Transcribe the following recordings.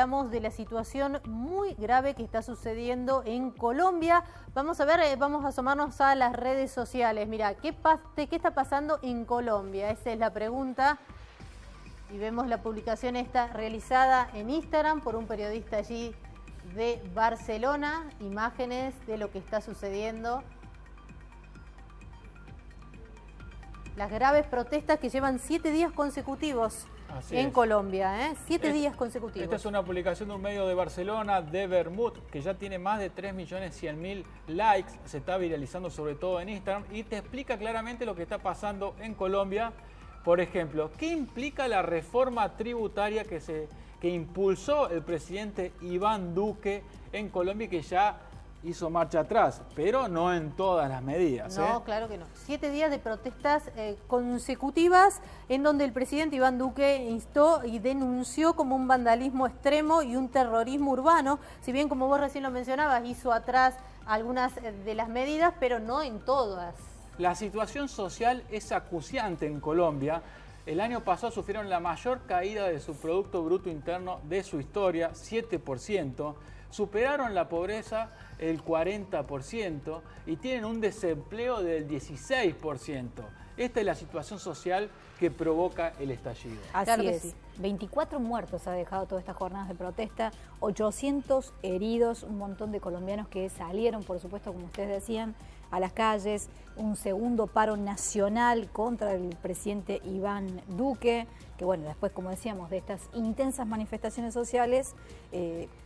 hablamos de la situación muy grave que está sucediendo en Colombia. Vamos a ver, vamos a asomarnos a las redes sociales. Mira, ¿qué está pasando en Colombia? Esa es la pregunta. Y vemos la publicación esta realizada en Instagram por un periodista allí de Barcelona. Imágenes de lo que está sucediendo. Las graves protestas que llevan 7 días consecutivos en Colombia, ¿eh? 7 días consecutivos. Esta es una publicación de un medio de Barcelona, de Vermut, que ya tiene más de 3.100.000 likes, se está viralizando sobre todo en Instagram y te explica claramente lo que está pasando en Colombia. Por ejemplo, ¿qué implica la reforma tributaria que impulsó el presidente Iván Duque en Colombia y que ya hizo marcha atrás, pero no en todas las medidas? No, claro que no. 7 días de protestas consecutivas en donde el presidente Iván Duque instó y denunció como un vandalismo extremo y un terrorismo urbano. Si bien, como vos recién lo mencionabas, hizo atrás algunas de las medidas, pero no en todas. La situación social es acuciante en Colombia. El año pasado sufrieron la mayor caída de su Producto Bruto Interno de su historia, 7%. Superaron la pobreza el 40% y tienen un desempleo del 16%. Esta es la situación social que provoca el estallido. Así es. Sí. 24 muertos ha dejado todas estas jornadas de protesta, 800 heridos, un montón de colombianos que salieron, por supuesto, como ustedes decían, a las calles, un segundo paro nacional contra el presidente Iván Duque, que bueno, después, como decíamos, de estas intensas manifestaciones sociales,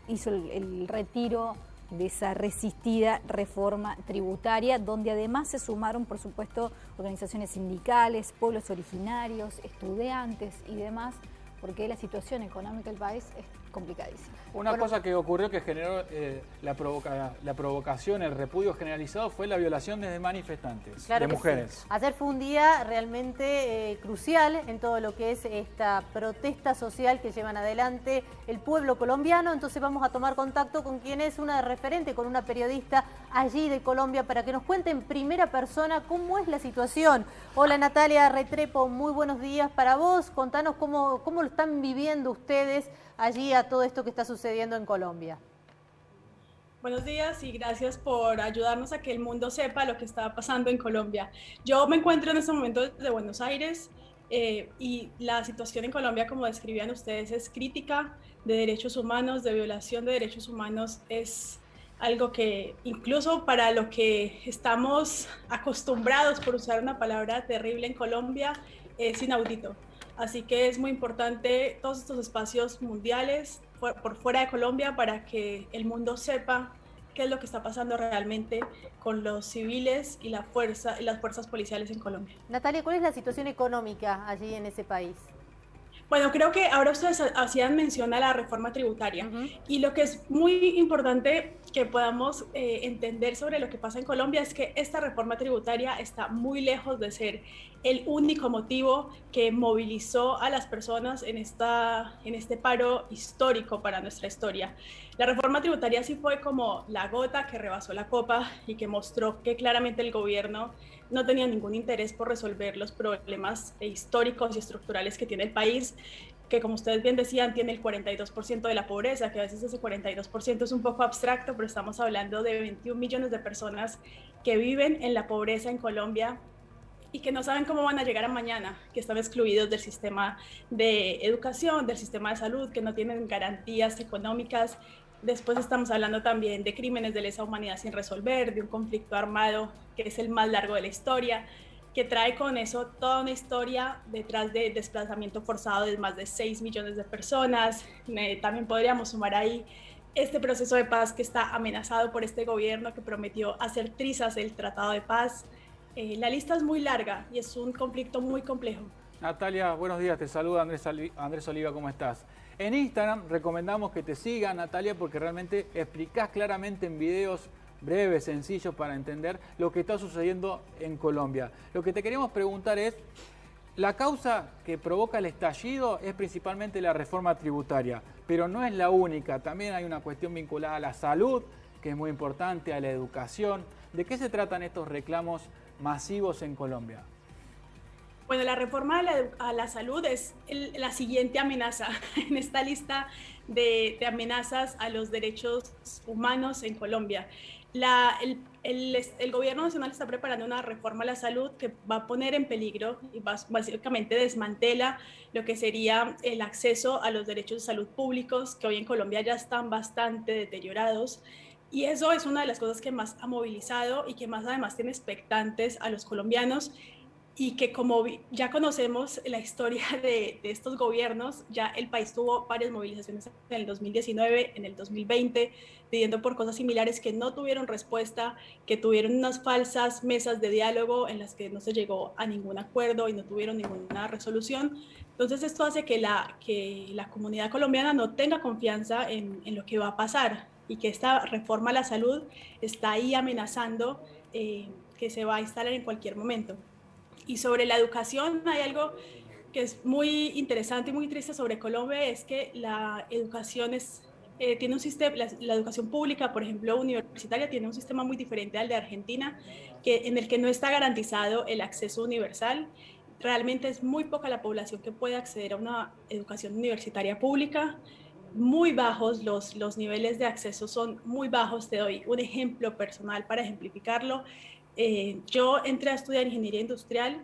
hizo el retiro de esa resistida reforma tributaria, donde además se sumaron, por supuesto, organizaciones sindicales, pueblos originarios, estudiantes y demás, porque la situación económica del país es complicadísima. Una cosa que ocurrió que generó la provocación, el repudio generalizado, fue la violación de manifestantes, de mujeres. Sí. Ayer fue un día realmente crucial en todo lo que es esta protesta social que llevan adelante el pueblo colombiano. Entonces vamos a tomar contacto con quien es una referente, con una periodista allí de Colombia, para que nos cuente en primera persona cómo es la situación. Hola Natalia Restrepo, muy buenos días para vos. Contanos cómo lo están viviendo ustedes allí a todo esto que está sucediendo en Colombia. Buenos días y gracias por ayudarnos a que el mundo sepa lo que está pasando en Colombia. Yo me encuentro en este momento desde Buenos Aires y la situación en Colombia, como describían ustedes, es crítica, de derechos humanos, de violación de derechos humanos. Es algo que incluso para lo que estamos acostumbrados, por usar una palabra terrible en Colombia, es inaudito. Así que es muy importante todos estos espacios mundiales por fuera de Colombia para que el mundo sepa qué es lo que está pasando realmente con los civiles y las fuerzas policiales en Colombia. Natalia, ¿cuál es la situación económica allí en ese país? Bueno, creo que ahora ustedes hacían mención a la reforma tributaria y lo que es muy importante que podamos entender sobre lo que pasa en Colombia es que esta reforma tributaria está muy lejos de ser el único motivo que movilizó a las personas en este paro histórico para nuestra historia. La reforma tributaria sí fue como la gota que rebasó la copa y que mostró que claramente el gobierno no tenía ningún interés por resolver los problemas históricos y estructurales que tiene el país, que como ustedes bien decían, tiene el 42% de la pobreza, que a veces ese 42% es un poco abstracto, pero estamos hablando de 21 millones de personas que viven en la pobreza en Colombia y que no saben cómo van a llegar a mañana, que están excluidos del sistema de educación, del sistema de salud, que no tienen garantías económicas. Después estamos hablando también de crímenes de lesa humanidad sin resolver, de un conflicto armado que es el más largo de la historia, que trae con eso toda una historia detrás de desplazamiento forzado de más de 6 millones de personas. También podríamos sumar ahí este proceso de paz que está amenazado por este gobierno que prometió hacer trizas el Tratado de Paz. La lista es muy larga y es un conflicto muy complejo. Natalia, buenos días, te saluda Andrés Oliva, ¿cómo estás? En Instagram recomendamos que te sigan, Natalia, porque realmente explicás claramente en videos breves, sencillos para entender lo que está sucediendo en Colombia. Lo que te queríamos preguntar es, la causa que provoca el estallido es principalmente la reforma tributaria, pero no es la única, también hay una cuestión vinculada a la salud, que es muy importante, a la educación. ¿De qué se tratan estos reclamos masivos en Colombia? Bueno, la reforma a la salud es la siguiente amenaza en esta lista de amenazas a los derechos humanos en Colombia. El gobierno nacional está preparando una reforma a la salud que va a poner en peligro y básicamente desmantela lo que sería el acceso a los derechos de salud públicos, que hoy en Colombia ya están bastante deteriorados. Y eso es una de las cosas que más ha movilizado y que más además tiene expectantes a los colombianos, y que como ya conocemos la historia de estos gobiernos, ya el país tuvo varias movilizaciones en el 2019, en el 2020, pidiendo por cosas similares que no tuvieron respuesta, que tuvieron unas falsas mesas de diálogo en las que no se llegó a ningún acuerdo y no tuvieron ninguna resolución. Entonces esto hace que la comunidad colombiana no tenga confianza en lo que va a pasar, y que esta reforma a la salud está ahí amenazando que se va a instalar en cualquier momento. Y sobre la educación, hay algo que es muy interesante y muy triste sobre Colombia, es que la educación tiene un sistema, la educación pública, por ejemplo, universitaria, tiene un sistema muy diferente al de Argentina, en el que no está garantizado el acceso universal. Realmente es muy poca la población que puede acceder a una educación universitaria pública. Muy bajos, los niveles de acceso son muy bajos. Te doy un ejemplo personal para ejemplificarlo. Yo entré a estudiar ingeniería industrial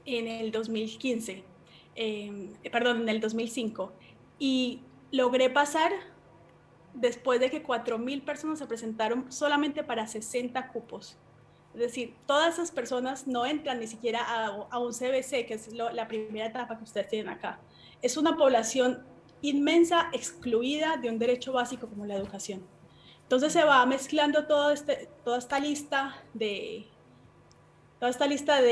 en el 2015, en el 2005, y logré pasar después de que 4.000 personas se presentaron solamente para 60 cupos. Es decir, todas esas personas no entran ni siquiera a un CBC, que es la primera etapa que ustedes tienen acá. Es una población inmensa, excluida de un derecho básico como la educación. Entonces se va mezclando toda esta lista de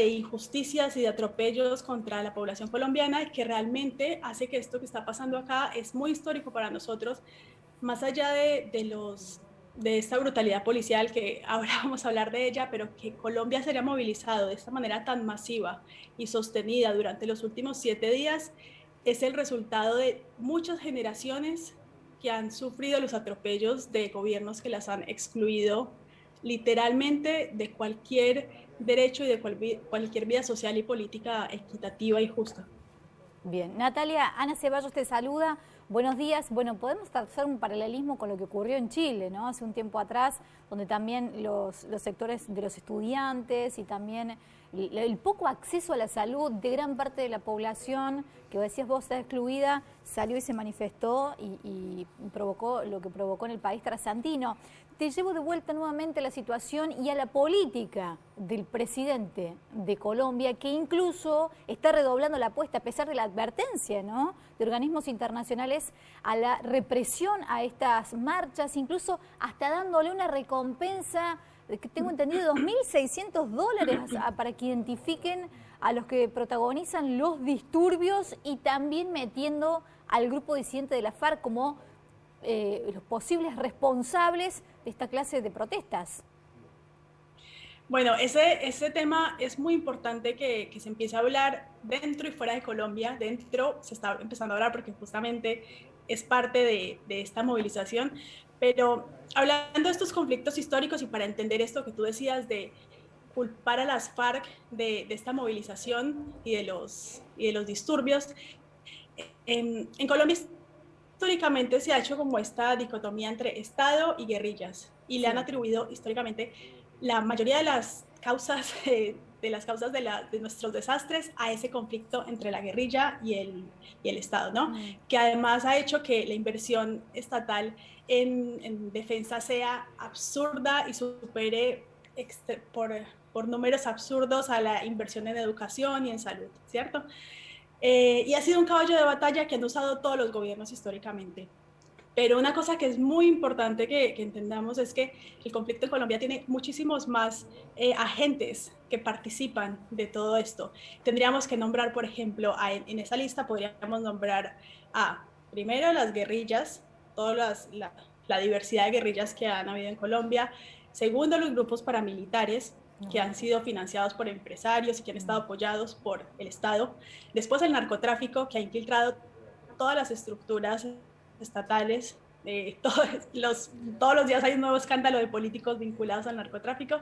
injusticias y de atropellos contra la población colombiana, que realmente hace que esto que está pasando acá es muy histórico para nosotros, más allá de esta brutalidad policial, que ahora vamos a hablar de ella, pero que Colombia se haya movilizado de esta manera tan masiva y sostenida durante los últimos 7 días, es el resultado de muchas generaciones que han sufrido los atropellos de gobiernos que las han excluido literalmente de cualquier derecho y de cualquier vida social y política equitativa y justa. Bien, Natalia, Ana Ceballos te saluda. Buenos días. Bueno, podemos hacer un paralelismo con lo que ocurrió en Chile, ¿no? Hace un tiempo atrás, donde también los sectores de los estudiantes y también el poco acceso a la salud de gran parte de la población, que decías vos está excluida, salió y se manifestó y provocó lo que provocó en el país trasandino. Te llevo de vuelta nuevamente a la situación y a la política del presidente de Colombia, que incluso está redoblando la apuesta, a pesar de la advertencia, ¿no?, de organismos internacionales, a la represión a estas marchas, incluso hasta dándole una recompensa, que tengo entendido, $2.600 para que identifiquen a los que protagonizan los disturbios, y también metiendo al grupo disidente de la FARC como los posibles responsables de esta clase de protestas. Bueno, ese tema es muy importante que se empiece a hablar dentro y fuera de Colombia. Dentro se está empezando a hablar porque justamente es parte de esta movilización, pero hablando de estos conflictos históricos y para entender esto que tú decías de culpar a las FARC de esta movilización y de los disturbios, en Colombia históricamente se ha hecho como esta dicotomía entre Estado y guerrillas, y le han atribuido históricamente la mayoría de las causas de nuestros desastres a ese conflicto entre la guerrilla y el Estado, ¿no? Que además ha hecho que la inversión estatal en defensa sea absurda y supere por números absurdos a la inversión en educación y en salud, ¿cierto? Y ha sido un caballo de batalla que han usado todos los gobiernos históricamente. Pero una cosa que es muy importante que entendamos es que el conflicto en Colombia tiene muchísimos más agentes que participan de todo esto. Tendríamos que nombrar, por ejemplo, en esa lista podríamos nombrar primero las guerrillas, toda la diversidad de guerrillas que han habido en Colombia. Segundo, los grupos paramilitares, que han sido financiados por empresarios y que han estado apoyados por el Estado. Después el narcotráfico, que ha infiltrado todas las estructuras estatales. Todos los días hay un nuevo escándalo de políticos vinculados al narcotráfico.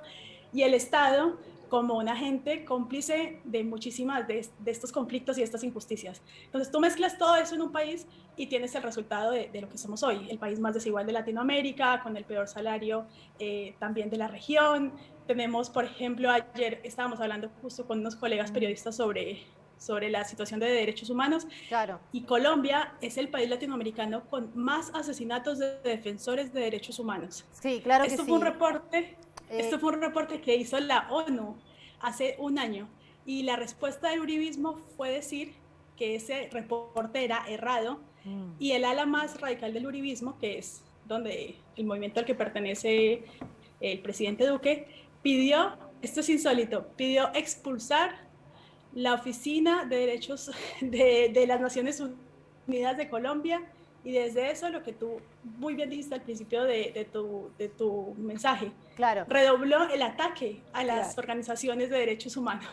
Y el Estado, como un agente cómplice de muchísimas de estos conflictos y estas injusticias. Entonces tú mezclas todo eso en un país y tienes el resultado de lo que somos hoy, el país más desigual de Latinoamérica, con el peor salario también de la región. Tenemos, por ejemplo, ayer estábamos hablando justo con unos colegas periodistas sobre la situación de derechos humanos. Claro. Y Colombia es el país latinoamericano con más asesinatos de defensores de derechos humanos. Sí, claro que Esto sí. Esto fue un reporte que hizo la ONU hace un año y la respuesta del uribismo fue decir que ese reporte era errado y el ala más radical del uribismo, que es donde el movimiento al que pertenece el presidente Duque, pidió, esto es insólito, pidió expulsar la Oficina de Derechos de las Naciones Unidas de Colombia. Y desde eso, lo que tú muy bien dijiste al principio de tu mensaje, Claro. redobló el ataque a las organizaciones de derechos humanos.